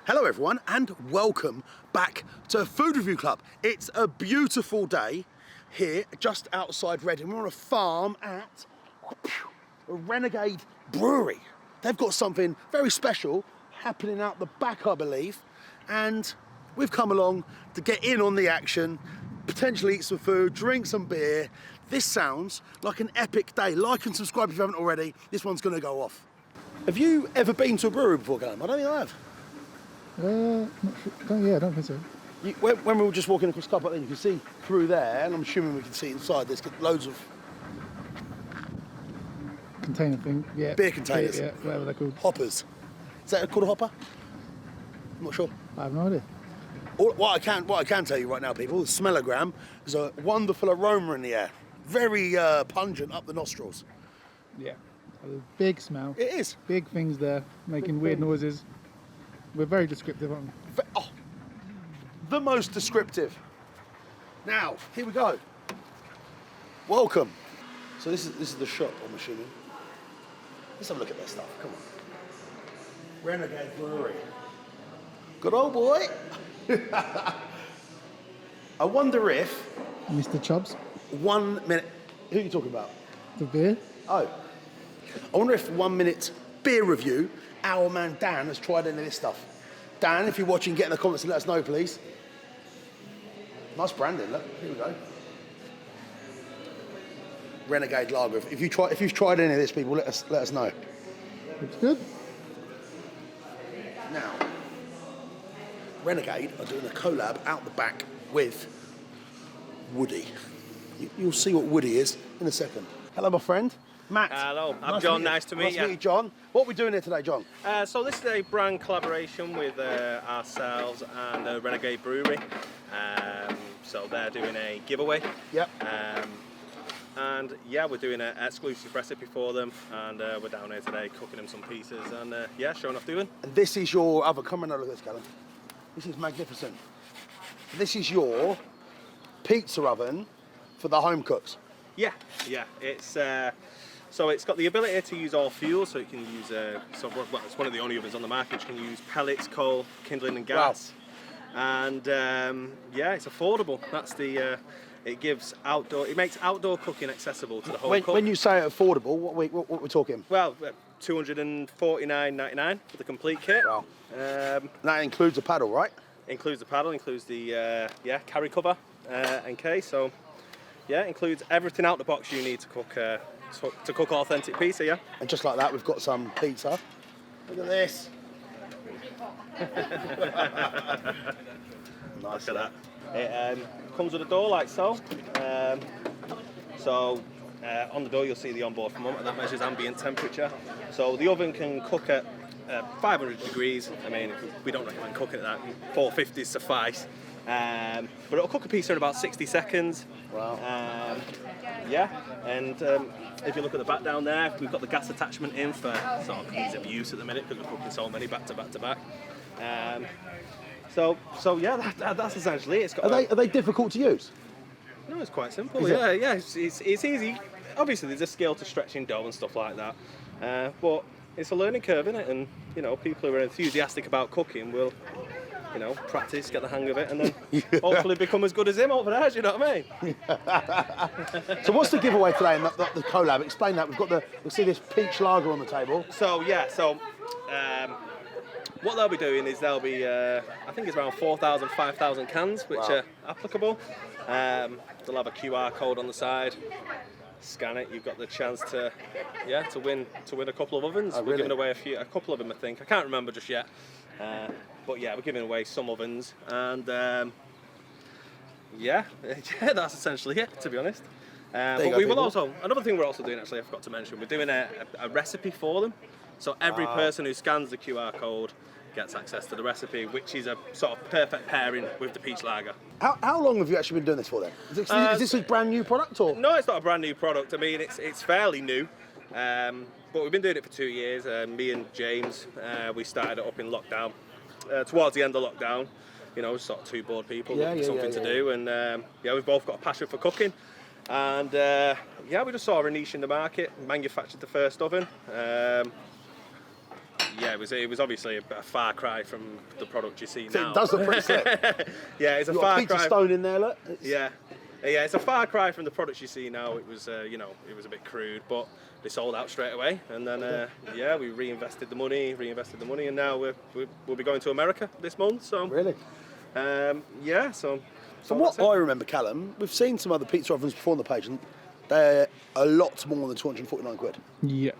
Hello everyone and welcome back to Food Review Club. It's a beautiful day here just outside Reading. We're on a farm at Renegade Brewery. They've got something very special happening out the back, I believe, and we've come along to get in on the action, potentially eat some food, drink some beer. This sounds like an epic day. Like and subscribe if you haven't already. This one's going to go off. Have you ever been to a brewery before, Callum? I don't think I have. Not sure. I don't think so. When we were just walking across the car park, then you can see through there, and I'm assuming we can see inside. There's loads of Container thing, yeah. beer containers, Yeah, whatever they're called. hoppers. Is that called a hopper? I'm not sure. I have no idea. What I can tell you right now, people, the smellogram is a wonderful aroma in the air, very pungent up the nostrils. Yeah. A big smell. It is. Big things there, making weird noises. We're very descriptive, aren't we? Oh, the most descriptive. Now, here we go. Welcome. So this is the shop, I'm assuming. Let's have a look at their stuff. Come on. Renegade Brewery. Good old boy. I wonder if Mr. Chubbs, 1 minute. Who are you talking about? the beer. Oh. I wonder if 1 minute beer review, our man Dan has tried any of this stuff. Dan, if you're watching, get in the comments and let us know, please. Nice branding, look. Here we go. Renegade Lager. If you've tried any of this, people, let us know. Looks good. Now, Renegade are doing a collab out the back with Woody. You'll see what Woody is in a second. Hello, my friend. Matt. Hello, I'm John. Nice to meet you. Nice to meet you, John. What are we doing here today, John? So this is a brand collaboration with ourselves and Renegade Brewery. So they're doing a giveaway. Yep. And yeah, we're doing an exclusive recipe for them, and we're down here today cooking them some pieces and yeah, showing off doing. And this is your oven. Come and have a look at this, Callum. This is magnificent. This is your pizza oven for the home cooks. Yeah, it's so it's got the ability to use all fuels, so it can use it's one of the only ovens on the market which can use pellets, coal, kindling and gas. Wow. And yeah, it's affordable. That's the it makes outdoor cooking accessible to the home cook. When you say affordable, what we're talking? Well, $249.99 for the complete kit. Wow. That includes a paddle, right? Includes the paddle, includes the carry cover and case. So yeah, it includes everything out the box you need to cook authentic pizza. Yeah. And just like that, we've got some pizza. Look at this. Nice. Look at that. It comes with a door like so. On the door you'll see the onboard thermometer that measures ambient temperature. So the oven can cook at 500 degrees. I mean, we don't recommend cooking at that. 450s suffice. But it'll cook a pizza in about 60 seconds. Wow. Yeah, and if you look at the back down there, we've got the gas attachment in for sort of ease of use at the minute because we're cooking so many back to back to back. So yeah, that's essentially it. Are they difficult to use? No, it's quite simple. Yeah, it's easy. Obviously, there's a skill to stretching dough and stuff like that, but it's a learning curve, isn't it? And you know, people who are enthusiastic about cooking will, you know, practice, get the hang of it, and then hopefully become as good as him over there. Do you know what I mean? So what's the giveaway today? And the collab. Explain that. We'll see this peach lager on the table. So yeah, what they'll be doing is they'll be, I think it's around 4,000, 5,000 cans which are applicable. They'll have a QR code on the side. Scan it. You've got the chance to win a couple of ovens. We're giving away a couple of them, I think. I can't remember just yet. But yeah, we're giving away some ovens, and yeah, that's essentially it, to be honest. But we will also, another thing we're also doing, actually, I forgot to mention, we're doing a recipe for them. So every person who scans the QR code gets access to the recipe, which is a sort of perfect pairing with the peach lager. How long have you actually been doing this for then? Is this a brand new product or? No, it's not a brand new product. I mean, it's fairly new. But we've been doing it for 2 years. Me and James, we started it up in lockdown. Towards the end of lockdown, you know, sort of two bored people looking for something to do, and yeah, we've both got a passion for cooking, and yeah, we just saw a niche in the market, manufactured the first oven. Yeah, it was obviously a far cry from the product you see now. It does look pretty sick. Yeah, it's a You've got far a pizza cry. stone in there, look. Yeah, it's a far cry from the products you see now. It was, it was a bit crude, but they sold out straight away. And then, we reinvested the money, and now we'll be going to America this month. So Really? So From what that's it. I remember, Callum, we've seen some other pizza ovens before on the page, and they're a lot more than 249 quid. Yeah.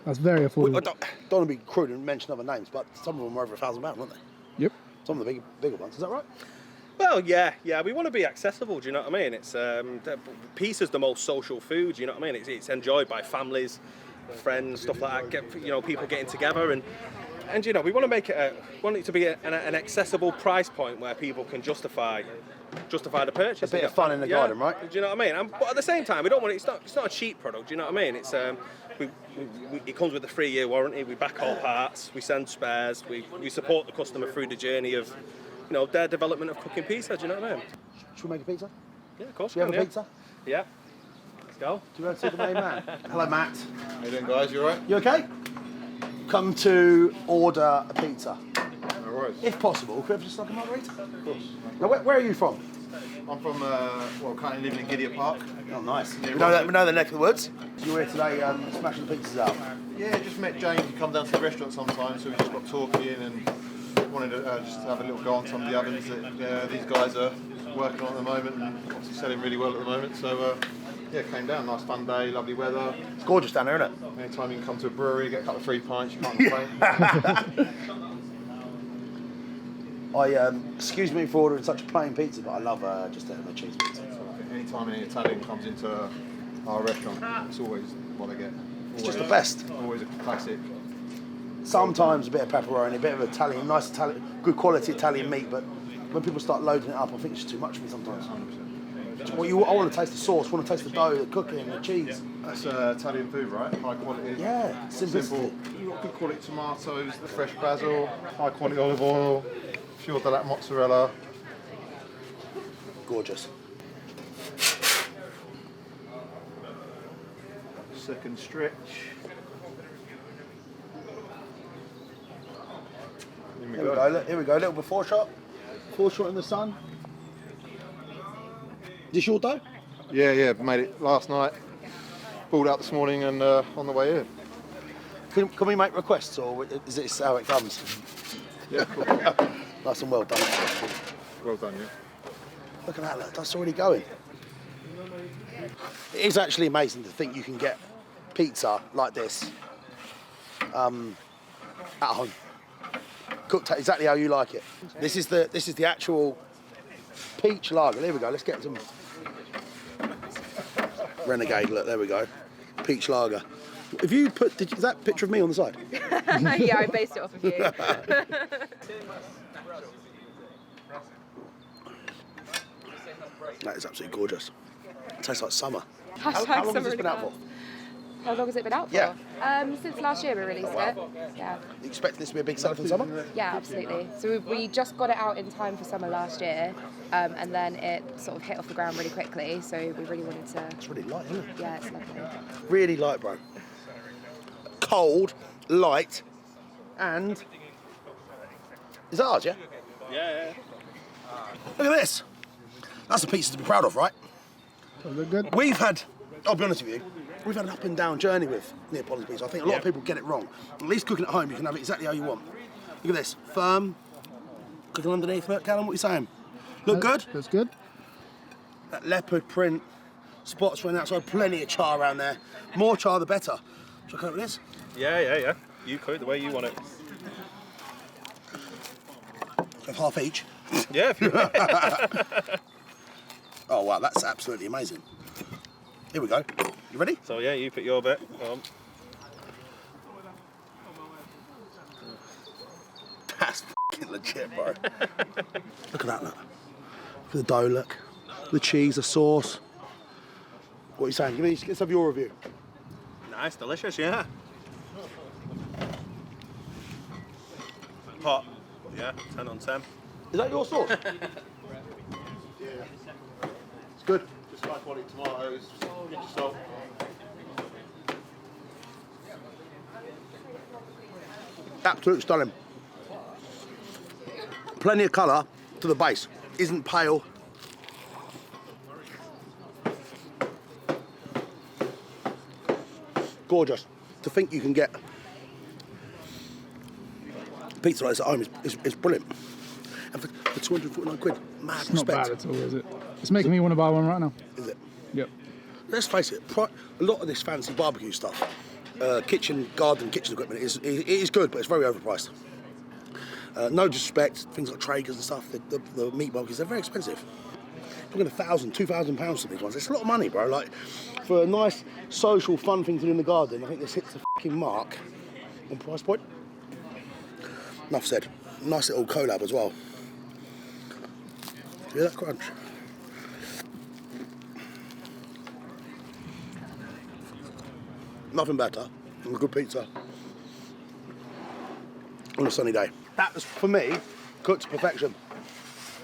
That's very I affordable. don't want to be crude and mention other names, but some of them are over £1,000, aren't they? Yep. Some of the bigger ones, is that right? Well, yeah, we want to be accessible. Do you know what I mean? It's pizza's the most social food. Do you know what I mean? It's enjoyed by families, friends, stuff like that. People getting together, and we want to make it to be an accessible price point where people can justify the purchase. A bit of fun in the garden, right? Do you know what I mean? But at the same time, we don't want it's not a cheap product. Do you know what I mean? It's it comes with a 3-year warranty. We back all parts. We send spares. We support the customer through the journey of their development of cooking pizza. Do you know what I mean? Should we make a pizza? Yeah, of course. Do you have a pizza? Yeah. Let's go. Do you want to see the main man? Hello, Matt. How you doing, guys? You alright? You okay? Come to order a pizza. No worries. If possible, could we have just like a margarita? Of course. Now, where are you from? I'm from, currently living in Gideon Park. Oh, nice. Yeah, We know the neck of the woods. So you're here today smashing the pizzas out. Yeah, just met James. He come down to the restaurant sometimes, so we just got talking and wanted to just have a little go on some of the ovens that these guys are working on at the moment and obviously selling really well at the moment. So, came down. Nice fun day, lovely weather. It's gorgeous down there, isn't it? Anytime you can come to a brewery, get a couple of free pints, you can't complain. Excuse me for ordering such a plain pizza, but I love just a cheese pizza. Anytime any Italian comes into our restaurant, it's always what I get. It's just the best. Always a classic. Sometimes a bit of pepperoni, a bit of Italian, nice Italian, good quality Italian meat, but when people start loading it up, I think it's just too much for me sometimes. 100%. I want to taste the sauce, I want to taste the dough, the cooking, the cheese. That's Italian food, right? High quality. Yeah, simplicity. You've got good quality tomatoes, fresh basil, high quality olive oil, fior di latte mozzarella. Gorgeous. Second stretch. Here we go, look, here we go, little before shot. Before shot in the sun. Is this your dough? Yeah, made it last night. Pulled out this morning and on the way in. Can we make requests, or is it how it comes? Yeah, cool. Nice and well done. Well done, yeah. Look at that, look, that's already going. It is actually amazing to think you can get pizza like this at home. Cooked exactly how you like it. This is the actual peach lager. There we go, let's get some Renegade, look, there we go. Peach lager. If you put, is that picture of me on the side? Yeah, I based it off of you. That is absolutely gorgeous. It tastes like summer. Hashtag How long has summer this been out for? regards. How long has it been out for? Yeah. Since last year we released it. Yeah. You expecting this to be a big seller for the summer? Yeah, absolutely. So we just got it out in time for summer last year, and then it sort of hit off the ground really quickly. So we really wanted to. It's really light, isn't it? Yeah, it's lovely. Really light, bro. Cold, light, and is that ours? Yeah. Yeah. Look at this. That's a pizza to be proud of, right? Does it look good? We've had, I'll be honest with you, we've had an up and down journey with Neapolitan pizza. I think a lot of people get it wrong. At least cooking at home, you can have it exactly how you want. Look at this, firm, cooking underneath it. Callum, what are you saying? Look good? Looks good. That leopard print, spots running outside, plenty of char around there. More char, the better. Shall I cut it with this? Yeah. You cook it the way you want it. Have half each. Yeah. If you Oh wow, that's absolutely amazing. Here we go. You ready? So yeah, you put your bit on. That's f***ing legit, bro. Look at that, look. Look at the dough, look. The cheese, the sauce. What are you saying? Let's have your review. Nice, delicious, yeah. Hot. Yeah, 10 on 10. Is that your sauce? Yeah. It's good. Just high quality tomatoes, pinch of salt. Absolutely stunning. Plenty of colour to the base. Isn't pale. Gorgeous. To think you can get pizza like this at home is brilliant. And for 249 quid, mad It's not respect. bad at all, is it? It's making me want to buy one right now. Is it? Yep. Let's face it, a lot of this fancy barbecue stuff, kitchen equipment is good, but it's very overpriced. No disrespect, things like Traegers and stuff, the meat barbecues, they're very expensive. You're looking at £1,000, £2,000 for these ones. It's a lot of money, bro. Like, for a nice, social, fun thing to do in the garden, I think this hits the fucking mark on price point. Enough said. Nice little collab as well. Do you hear that crunch? Nothing better than a good pizza on a sunny day. That was, for me, cooked to perfection.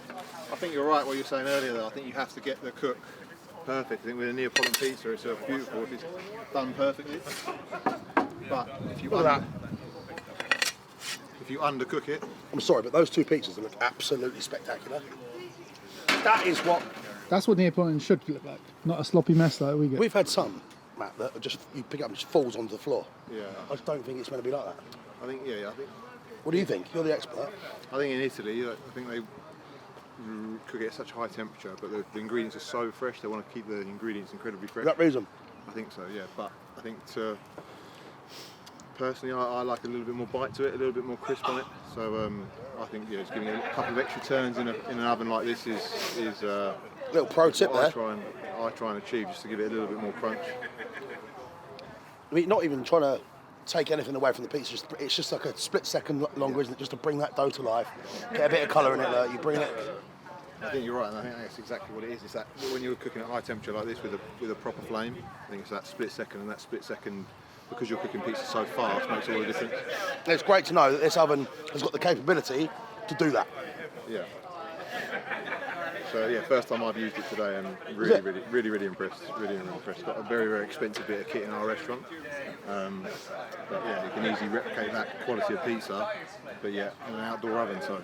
I think you're right what you were saying earlier though. I think you have to get the cook perfect. I think with a Neapolitan pizza it's beautiful if it's done perfectly. But if you undercook it, I'm sorry, but those two pizzas look absolutely spectacular. That is what That's what Neapolitan should look like, not a sloppy mess like we get. we've had some, Matt, that are just you pick up and just falls onto the floor. yeah. I just don't think it's meant to be like that. I think What do you think? You're the expert. I think in Italy, I think they cook it at such high temperature, but the ingredients are so fresh. They want to keep the ingredients incredibly fresh. For that reason. I think so, yeah. But I think personally, I like a little bit more bite to it, a little bit more crisp on it. So I think just giving it a couple of extra turns in an oven like this is Little pro tip what there. I try and achieve, just to give it a little bit more crunch. I mean, not even trying to take anything away from the pizza. It's just like a split second longer, isn't it? Just to bring that dough to life, get a bit of colour in it. You bring it. I think you're right, and I think that's exactly what it is. It's that when you're cooking at high temperature like this with a proper flame, I think it's that split second, and that split second, because you're cooking pizza so fast, makes all the difference. It's great to know that this oven has got the capability to do that. Yeah. So yeah, first time I've used it today, and really impressed. Really impressed. Got a very expensive bit of kit in our restaurant, but yeah, you can easily replicate that quality of pizza, but yeah, in an outdoor oven. So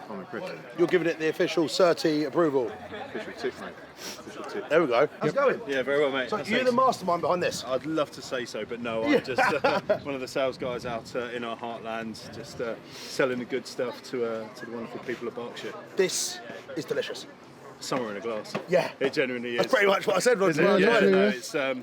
I'm impressed. You're giving it the official CERTI approval. Official tip, mate. Official tip. There we go. How's it going? Yeah, very well, mate. So you're the mastermind behind this. I'd love to say so, but no, I'm just one of the sales guys out in our heartland, just selling the good stuff to the wonderful people of Berkshire. This is delicious. Summer in a glass. Yeah. It genuinely is. That's pretty much what I said. Is it? Right, Yeah, right. no,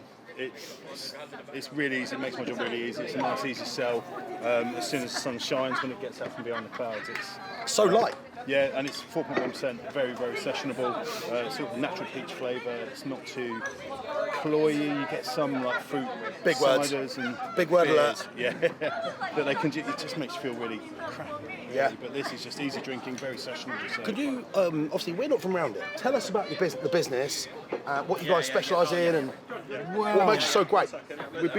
it's really easy. It makes my job really easy. It's a nice, easy sell. As soon as the sun shines, when it gets out from behind the clouds, it's So light. yeah, and it's 4.1%, very sessionable. Sort of natural peach flavour. It's not too cloyy. You get some like fruit Big words. ciders and Big word beers. alert. Yeah, but they can. It just makes you feel really crappy. Yeah. Really. But this is just easy drinking, very sessionable. So. Could you, obviously we're not from around it, tell us about the business, what you guys specialise in and what makes you so great? We've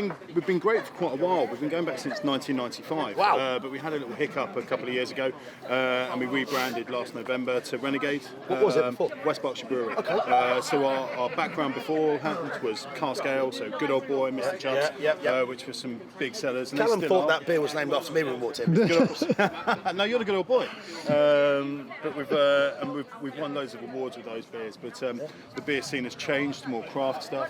been great for quite a while. We've been going back since 1995. Wow. But we had a little hiccup a couple of years ago, and we rebranded last November to Renegade. What was it before? West Berkshire Brewery. Okay. So our background beforehand was cask ale, so Good Old Boy, Mr. Chubbs, yeah. which was some big sellers. And Callum they still thought are. that beer was named after me when we walked in. No, you're the good old boy. But we've won loads of awards with those beers. But the beer scene has changed to more craft stuff.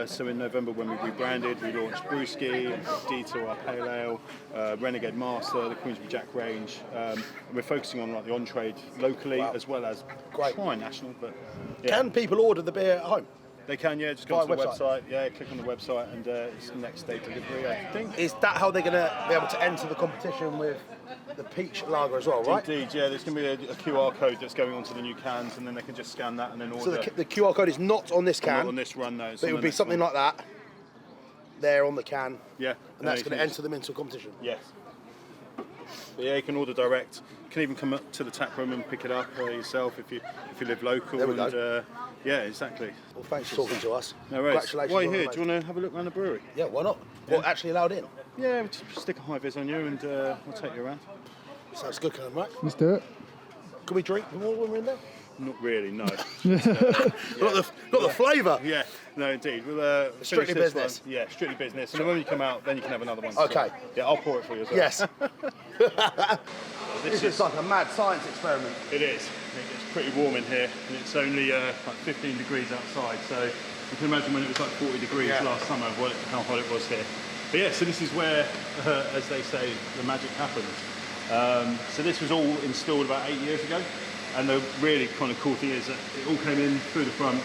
So in November when we rebranded, we launched Brewski, D2 our Pale Ale, Renegade Master, the Queensbury Jack range. And we're focusing on like the on-trade locally as well as Great. trying national. But yeah. Can people order the beer at home? They can, yeah, just go Via to the website? website. Yeah, click on the website and it's next day delivery, I think. Is that how they're going to be able to enter the competition with the peach lager as well, right? Indeed, yeah, there's going to be a QR code that's going onto the new cans and then they can just scan that and then order. So the QR code is not on this can, Not on this run, no. but it would be something like that there on the can, Yeah. and that's going to enter them into a competition. Yes. But yeah, you can order direct. You can even come up to the tap room and pick it up yourself if you live local. There we and go. yeah, exactly. Well, thanks for talking to us. No worries. Congratulations. While you're on here, the do you want to have a look around the brewery? Yeah, why not? Well, actually allowed in. Yeah, we'll just stick a high vis on you and we'll take you around. Sounds good, Callum, right? Let's do it. Can we drink more when we're in there? Not really, no. Got the flavour. Yeah, No, indeed. We'll finish Strictly this business. one. Yeah, strictly business. And then when you come out, then you can have another one. Okay. Yeah, I'll pour it for you as well. Yes. This It's like a mad science experiment. It is. It's pretty warm in here, and it's only like 15 degrees outside. So you can imagine when it was like 40 degrees last summer, how hot it was here. But yeah, so this is where, as they say, the magic happens. So this was all installed about 8 years ago, and the really kind of cool thing is that it all came in through the front,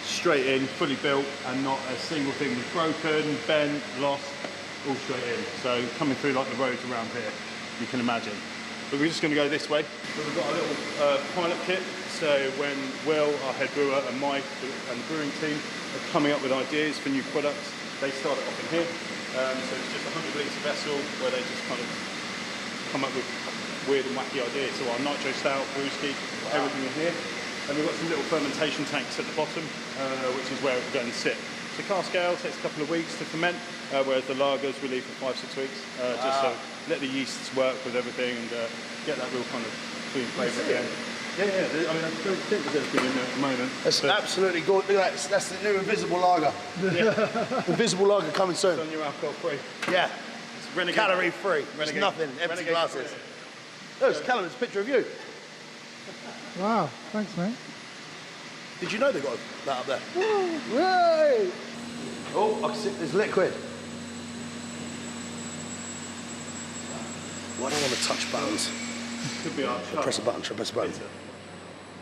straight in, fully built, and not a single thing was broken, bent, lost, all straight in. So coming through like the roads around here, you can imagine. But we're just going to go this way. So we've got a little pilot kit. So when Will, our head brewer, and Mike and the brewing team are coming up with ideas for new products, they start it off in here. So it's just a 100 litre vessel where they just kind of come up with weird and wacky ideas. So our nitro stout, brewski, everything in here. And we've got some little fermentation tanks at the bottom, which is where it will go and sit. So cask ale takes a couple of weeks to ferment, whereas the lagers we leave for 5-6 weeks, just so let the yeasts work with everything and get that real kind of clean flavour at the end. Yeah. I mean, I don't think there's anything in there at the moment. That's absolutely gorgeous. Look at that. That's the new Invisible Lager. Invisible Lager coming soon. It's on your alcohol free. Yeah. It's Renegade. Calorie free. There's Renegade. nothing. Empty Renegade glasses. free. Look, it's Callum. It's a picture of you. Wow, thanks, mate. Did you know they got that up there? Right. Oh, I can see there's liquid. Why do I want to touch buttons? Could be our Press a button. Should I press a button?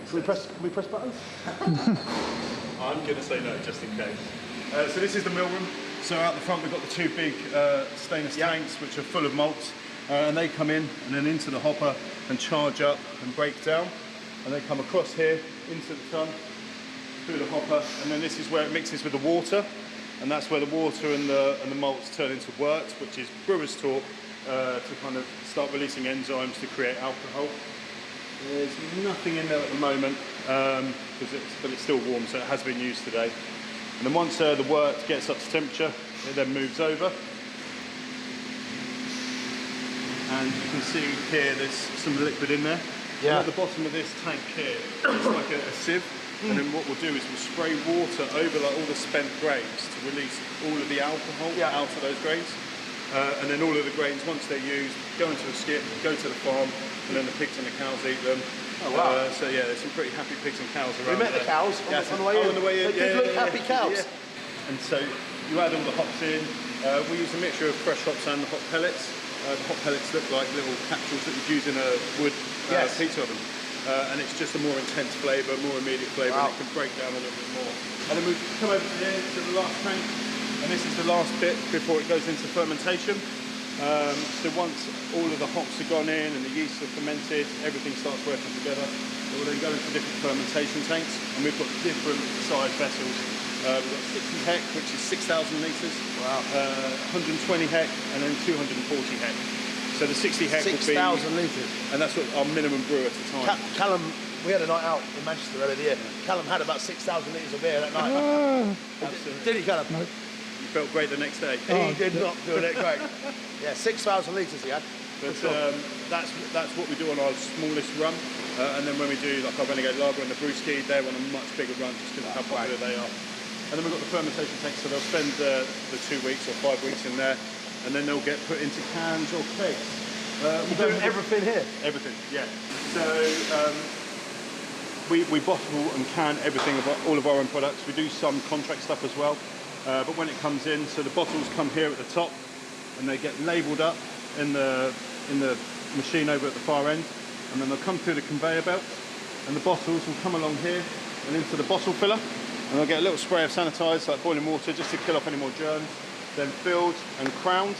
Can we press buttons? I'm going to say no, just in case. So this is the mill room. So out the front we've got the two big stainless tanks which are full of malts, and they come in and then into the hopper and charge up and break down, and they come across here into the tun, through the hopper, and then this is where it mixes with the water, and that's where the water and the malts turn into wort, which is brewer's talk, to kind of start releasing enzymes to create alcohol. There's nothing in there at the moment, but it's still warm, so it has been used today. And then once the wort gets up to temperature, it then moves over. And you can see here there's some liquid in there. Yeah. And at the bottom of this tank here, it's like a sieve. And then what we'll do is we'll spray water over like all the spent grains to release all of the alcohol out of those grains. And then all of the grains, once they're used, go into a skip, go to the farm, and then the pigs and the cows eat them. Oh, wow. So yeah, there's some pretty happy pigs and cows around. We met the cows on the way in. On the way in. They did look happy cows. Yeah. And so you add all the hops in. We use a mixture of fresh hops and the hop pellets. The hop pellets look like little capsules that you'd use in a wood pizza oven. And it's just a more intense flavour, more immediate flavour, and it can break down a little bit more. And then we come over here to the last tank, and this is the last bit before it goes into fermentation. So once all of the hops have gone in and the yeast are fermented, everything starts working together. It will then go into different fermentation tanks, and we've got different size vessels. We've got 60 hec, which is 6,000 litres, 120 hec, and then 240 hec. So the 60 hec would be 6,000 litres. and that's what our minimum brew at the time. Callum, we had a night out in Manchester earlier the year. Callum had about 6,000 litres of beer that night. Absolutely. Did he, Callum? No. You felt great the next day. He did not do it great. Yeah, 6,000 litres he had. But that's what we do on our smallest run. And then when we do like our Renegade Lager and the Brewski, they're on a much bigger run just because of how popular they are. And then we've got the fermentation tanks, so they'll spend the 2 weeks or 5 weeks in there, and then they'll get put into cans or kegs. You're doing everything here? Everything, yeah. So we bottle and can everything, all of our own products. We do some contract stuff as well. But when it comes in, so the bottles come here at the top, and they get labelled up in the machine over at the far end, and then they'll come through the conveyor belt, and the bottles will come along here and into the bottle filler, and they'll get a little spray of sanitizer, like boiling water, just to kill off any more germs, then filled and crowned,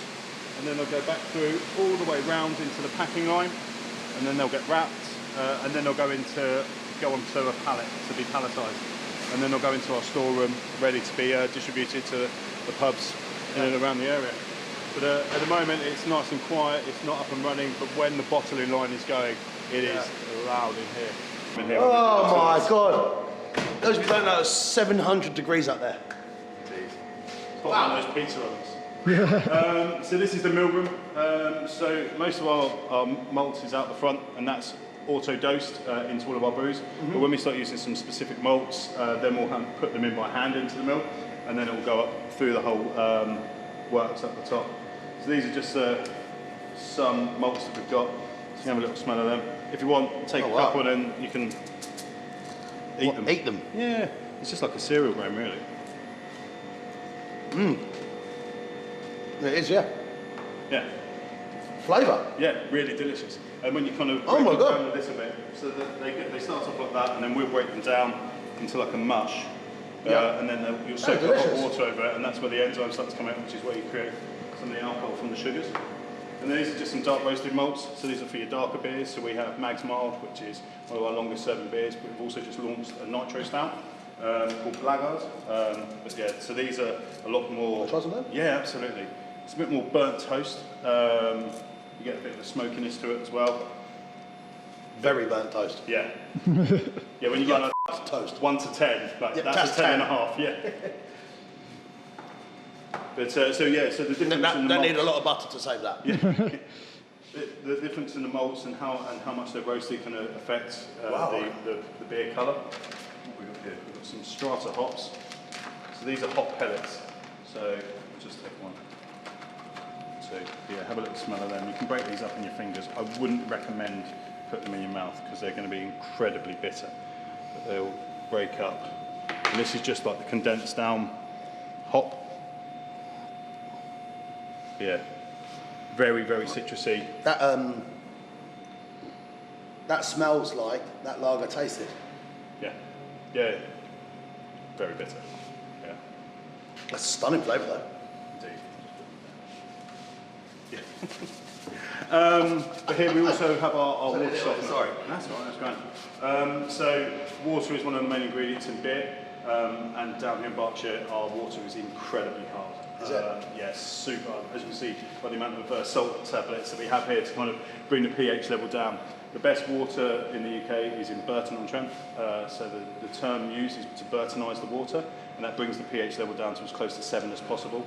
and then they'll go back through all the way round into the packing line, and then they'll get wrapped, and then they'll go onto a pallet to be palletised, and then they'll go into our storeroom ready to be distributed to the pubs in and around the area. But at the moment it's nice and quiet, it's not up and running, but when the bottling line is going, it is loud in here. Oh my God. Those of you don't know, it's 700 degrees up there. It's hot on those pizza ovens. So this is the mill room. So most of our malts is out the front, and that's auto-dosed into all of our brews. But when we start using some specific malts, then we'll put them in by hand into the mill. and then it will go up through the whole works at the top. So these are just some malts that we've got. So you can have a little smell of them. If you want, take a couple, and then you can eat them. Eat them? Yeah, it's just like a cereal grain, really. It is, yeah. Yeah. Flavour? Yeah, really delicious. And when you kind of Oh my break them God. down a little bit, so that they start off like that, and then we'll break them down into like a mush. Yeah. And then you'll soak the hot delicious. water over it, and that's where the enzymes start to come out, which is where you create some of the alcohol from the sugars. And these are just some dark roasted malts, so these are for your darker beers. So we have Mag's Mild, which is one of our longest serving beers, but we've also just launched a nitro stout called Blackguard. But yeah, so these are a lot more... Try some then? Yeah, absolutely. It's a bit more burnt toast. You get a bit of a smokiness to it as well. Very burnt toast. Yeah. Yeah, when you get like Toast. 1 to 10, like Yeah, that's that's a 10 and a 10. half, yeah. But so yeah, so the difference in the Don't malts, need a lot of butter to save that. the difference in the malts and how much they're roasted can affect Wow. the beer colour. What we've got here, we've got some strata hops. So these are hop pellets. So we'll just take one. So yeah, have a little smell of them. You can break these up in your fingers. I wouldn't recommend putting them in your mouth because they're going to be incredibly bitter. But they'll break up. And this is just like the condensed down hop. Yeah, very, very citrusy. That smells like that lager tasted. Yeah, yeah, very bitter. Yeah, That's a stunning flavour though. indeed. Yeah. But here we also have our water softener. sorry. That's all right, that's great. So water is one of the main ingredients in beer, and down here in Berkshire, our water is incredibly hard. Is it? Yes, super. As you can see by the amount of salt tablets that we have here to kind of bring the pH level down. The best water in the UK is in Burton-on-Trent. So the term used is to Burtonise the water, and that brings the pH level down to as close to 7 as possible.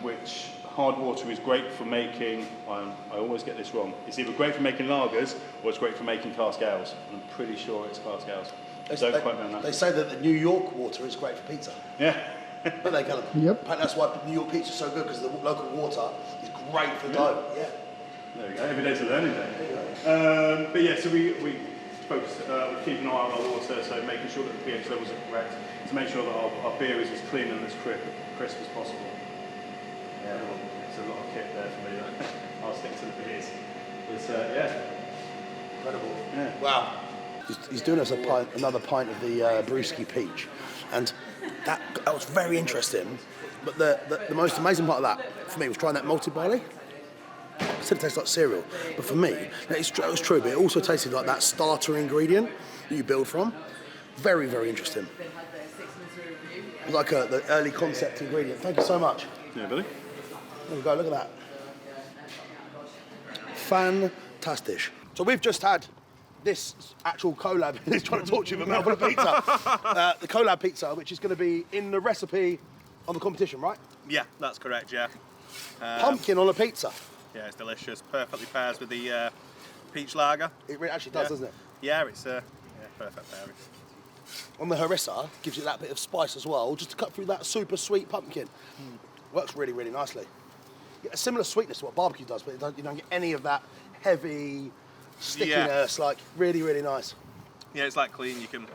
Which hard water is great for making, I always get this wrong, it's either great for making lagers or it's great for making cask ales. I'm pretty sure it's cask ales. Don't quote me on that. They say that the New York water is great for pizza. Yeah. But they kind of, Yep. apparently that's why New York pizza is so good, because the local water is great for dough. Yeah. There we go, every day's a learning day. But yeah, so we focus, we keep an eye on our water, so making sure that the pH levels are correct, to make sure that our beer is as clean and as crisp as possible. Yeah, it's a lot of kit there for me. I'll stick to the beers. But yeah. Incredible. Yeah. Wow. He's doing us another pint of the Brewski Peach, and that was very interesting. But the most amazing part of that for me was trying that malted barley. It said it tastes like cereal, but for me, it was true. But it also tasted like that starter ingredient that you build from. Very, very interesting. Like the early concept ingredient. Thank you so much. Yeah, Billy. There we go. Look at that. Fantastic. So we've just had this actual collab. He's trying to talk to you about mouthful of pizza. The collab pizza, which is going to be in the recipe on the competition, right? Yeah, that's correct, yeah. Pumpkin on a pizza. Yeah, it's delicious. Perfectly pairs with the peach lager. It really actually does, doesn't it? Yeah, it's perfect pairing. On the harissa, gives you that bit of spice as well, just to cut through that super sweet pumpkin. Works really, really nicely. You get a similar sweetness to what barbecue does, but you don't get any of that heavy stickiness. Like really, really nice. Yeah, it's like clean. You can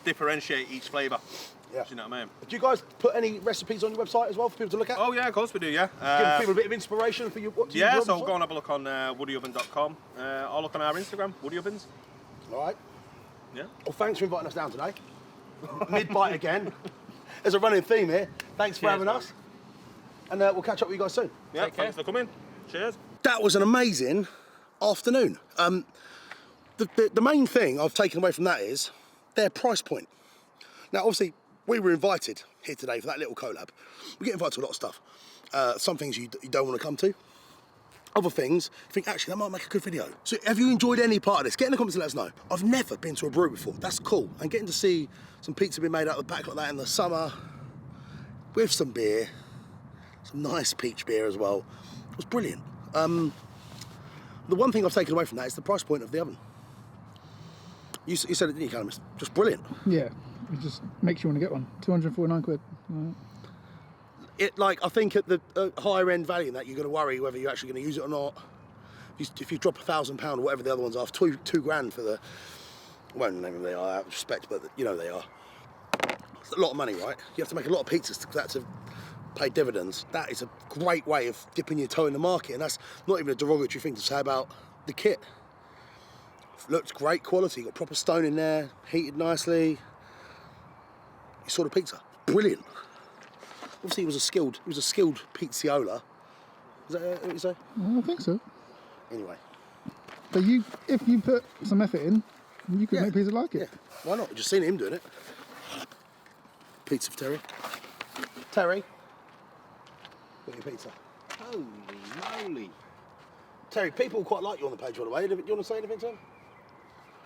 differentiate each flavour. Yeah. Do you know what I mean? Do you guys put any recipes on your website as well for people to look at? Oh yeah, of course we do. Yeah. Give people a bit of inspiration for you. What do you Yeah, do so go and have a look on woodyoven.com. Or look on our Instagram, woodyoven's. All right. Yeah. Well, thanks for inviting us down today. Mid-bite again. There's a running theme here. Thanks for Cheers, having man. us. And we'll catch up with you guys soon. Yeah, thanks for coming. Cheers. That was an amazing afternoon. The main thing I've taken away from that is their price point. Now, obviously, we were invited here today for that little collab. We get invited to a lot of stuff. Some things you don't want to come to. Other things, you think, actually, that might make a good video. So have you enjoyed any part of this? Get in the comments and let us know. I've never been to a brewery before. That's cool. And getting to see some pizza being made out of the back like that in the summer, with some beer, some nice peach beer as well, it was brilliant. The one thing I've taken away from that is the price point of the oven. You said it, didn't you, Callum? It's just brilliant. Yeah, it just makes you want to get one. 249 quid. I think at the higher end value in that, you're going to worry whether you're actually going to use it or not. If you drop £1,000 or whatever the other ones are, two grand for the, I won't name them they are out of respect, but you know they are. It's a lot of money, right? You have to make a lot of pizzas for that to pay dividends. That is a great way of dipping your toe in the market, and that's not even a derogatory thing to say about the kit. Looks great quality, got proper stone in there, heated nicely. You saw the pizza, brilliant. Obviously, he was a skilled pizziola. Is that what you say? I don't think so. Anyway. But if you put some effort in, you could make pizza like it. Yeah, why not? Just seen him doing it. Pizza for Terry. Terry, got your pizza. Holy moly. Terry, people quite like you on the page, by the way. Do you want to say anything to them?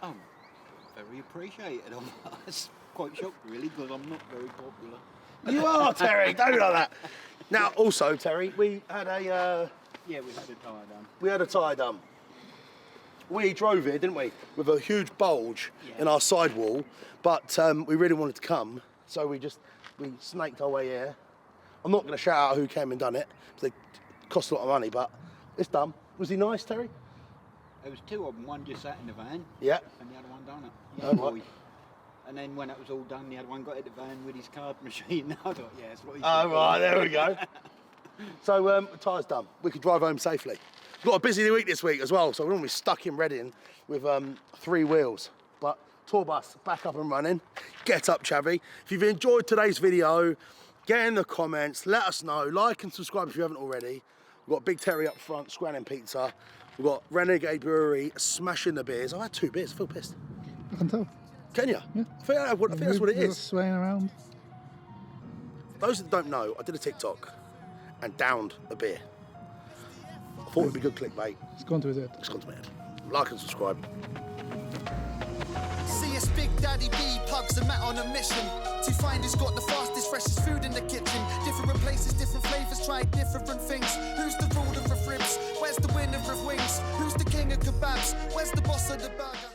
Oh, very appreciated. I'm quite shocked, really, because I'm not very popular. You are, Terry. Don't be like that. Now, also, Terry, we had a Yeah, we had a tyre done. tyre done. We drove here, didn't we, with a huge bulge in our sidewall, but we really wanted to come, so we snaked our way here. I'm not going to shout out who came and done it, because it cost a lot of money, but it's done. Was he nice, Terry? There was two of them. One just sat in the van. Yeah. And the other one done it. Oh, Yeah, right. boy. And then when it was all done, the other one got in the van with his card machine. I thought, yeah, that's what he Oh, should right, do. there we go. So, the tyre's done. We could drive home safely. We've got a busy week this week as well, so we're normally stuck in Reading with 3 wheels. But tour bus back up and running. Get up, Chavy. If you've enjoyed today's video, get in the comments, let us know. Like and subscribe if you haven't already. We've got Big Terry up front, Scranning Pizza. We've got Renegade Brewery, smashing the beers. I've had 2 beers, I feel pissed. I can tell. Can you? Yeah. I think that's what it Just is. swaying around. Those that don't know, I did a TikTok and downed a beer. I thought it would be good clickbait. It's gone to his head. It's gone to my head. Like and subscribe. See it's Big Daddy B, Pugs and Matt on a mission to find who's got the fastest, freshest food in the kitchen. Different places, different flavours, try different things. Who's the ruler of ribs? Where's the winner of wings? Who's the king of kebabs? Where's the boss of the burger?